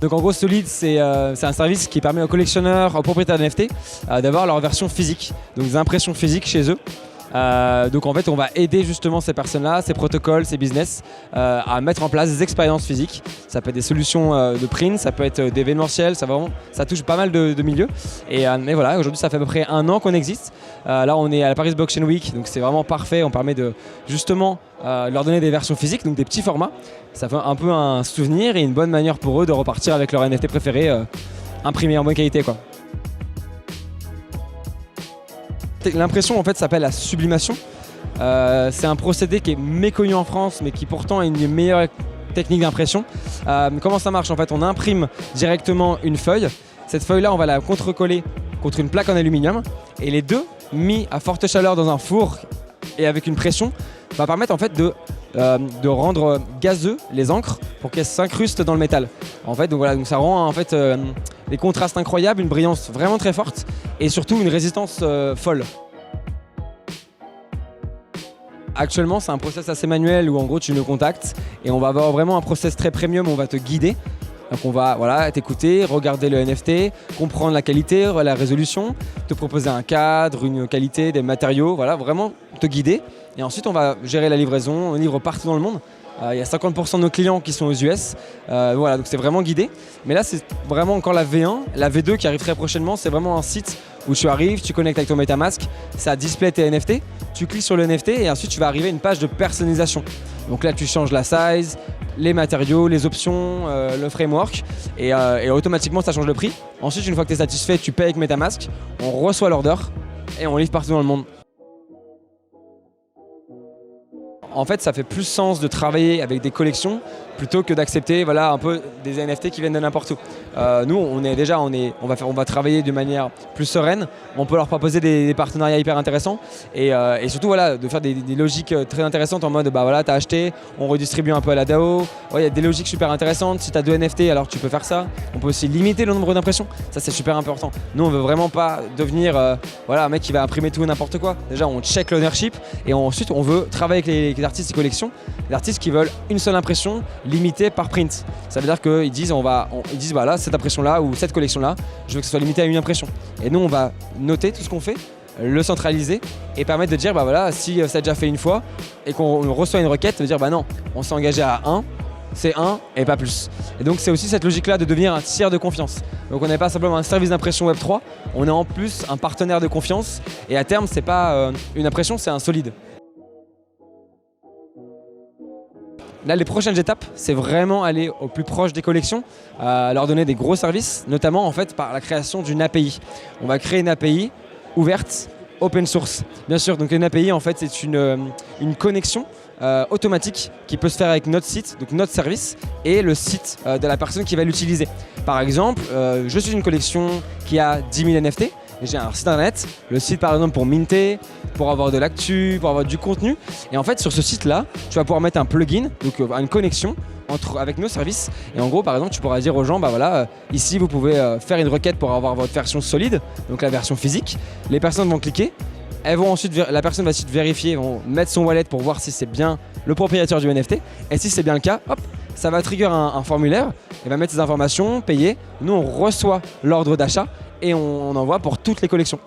Donc en gros, Solid, c'est un service qui permet aux collectionneurs, aux propriétaires d'NFT d'avoir leur version physique, donc des impressions physiques chez eux. Donc en fait, on va aider justement ces personnes-là, ces protocoles, ces business à mettre en place des expériences physiques. Ça peut être des solutions de print, ça peut être d'événementiel, ça touche pas mal de milieux. Et voilà, aujourd'hui, ça fait à peu près 1 an qu'on existe. Là, on est à la Paris Blockchain Week, donc c'est vraiment parfait. On permet de justement leur donner des versions physiques, donc des petits formats. Ça fait un peu un souvenir et une bonne manière pour eux de repartir avec leur NFT préféré imprimé en bonne qualité, quoi. L'impression en fait s'appelle la sublimation. C'est un procédé qui est méconnu en France mais qui pourtant est une des meilleures techniques d'impression. Comment ça marche en fait? On imprime directement une feuille. Cette feuille là on va la contre-coller contre une plaque en aluminium et les deux mis à forte chaleur dans un four et avec une pression va permettre en fait de rendre gazeux les encres pour qu'elles s'incrustent dans le métal. En fait, donc voilà, donc ça rend en fait des contrastes incroyables, une brillance vraiment très forte et surtout une résistance folle. Actuellement, c'est un process assez manuel où en gros tu nous contactes et on va avoir vraiment un process très premium où on va te guider. Donc on va t'écouter, regarder le NFT, comprendre la qualité, la résolution, te proposer un cadre, une qualité, des matériaux, voilà, vraiment te guider. Et ensuite on va gérer la livraison, on livre partout dans le monde. Il y a 50% de nos clients qui sont aux US, voilà, donc c'est vraiment guidé. Mais là c'est vraiment encore la V1, la V2 qui arrive très prochainement, c'est vraiment un site où tu arrives, tu connectes avec ton MetaMask, ça display tes NFT, tu cliques sur le NFT et ensuite tu vas arriver à une page de personnalisation. Donc là tu changes la size, les matériaux, les options, le framework et automatiquement ça change le prix. Ensuite une fois que tu es satisfait, tu payes avec MetaMask, on reçoit l'order et on livre partout dans le monde. En fait, ça fait plus sens de travailler avec des collections plutôt que d'accepter un peu des NFT qui viennent de n'importe où. Nous, on va travailler de manière plus sereine. On peut leur proposer des partenariats hyper intéressants et surtout de faire des logiques très intéressantes en mode t'as acheté, on redistribue un peu à la DAO. Il y a des logiques super intéressantes. Si tu as 2 NFT, alors tu peux faire ça. On peut aussi limiter le nombre d'impressions. Ça, c'est super important. Nous, on veut vraiment pas devenir un mec qui va imprimer tout et n'importe quoi. Déjà, on check l'ownership et ensuite, on veut travailler avec les artistes et collections. Les artistes qui veulent une seule impression limitée par print. Ça veut dire qu'ils disent, cette impression-là ou cette collection-là, je veux que ce soit limité à une impression. Et nous, on va noter tout ce qu'on fait, le centraliser et permettre de dire, si ça a déjà fait une fois et qu'on reçoit une requête, ça veut dire, non, on s'est engagé à 1, c'est 1 et pas plus. Et donc, c'est aussi cette logique-là de devenir un tiers de confiance. Donc, on n'est pas simplement un service d'impression Web3, on est en plus un partenaire de confiance et à terme, c'est pas une impression, c'est un solide. Là, les prochaines étapes, c'est vraiment aller au plus proche des collections, leur donner des gros services, notamment en fait par la création d'une API. On va créer une API ouverte, open source. Bien sûr, donc une API en fait c'est une connexion automatique qui peut se faire avec notre site, donc notre service, et le site de la personne qui va l'utiliser. Par exemple, je suis une collection qui a 10 000 NFT. J'ai un site internet, le site par exemple pour minter, pour avoir de l'actu, pour avoir du contenu. Et en fait sur ce site-là, tu vas pouvoir mettre un plugin, donc une connexion avec nos services. Et en gros par exemple tu pourras dire aux gens, ici vous pouvez faire une requête pour avoir votre version solide, donc la version physique. Les personnes vont cliquer, la personne va ensuite vérifier, vont mettre son wallet pour voir si c'est bien le propriétaire du NFT. Et si c'est bien le cas, hop, ça va trigger un formulaire, il va mettre ses informations, payer. Nous on reçoit l'ordre d'achat et on envoie pour toutes les collections.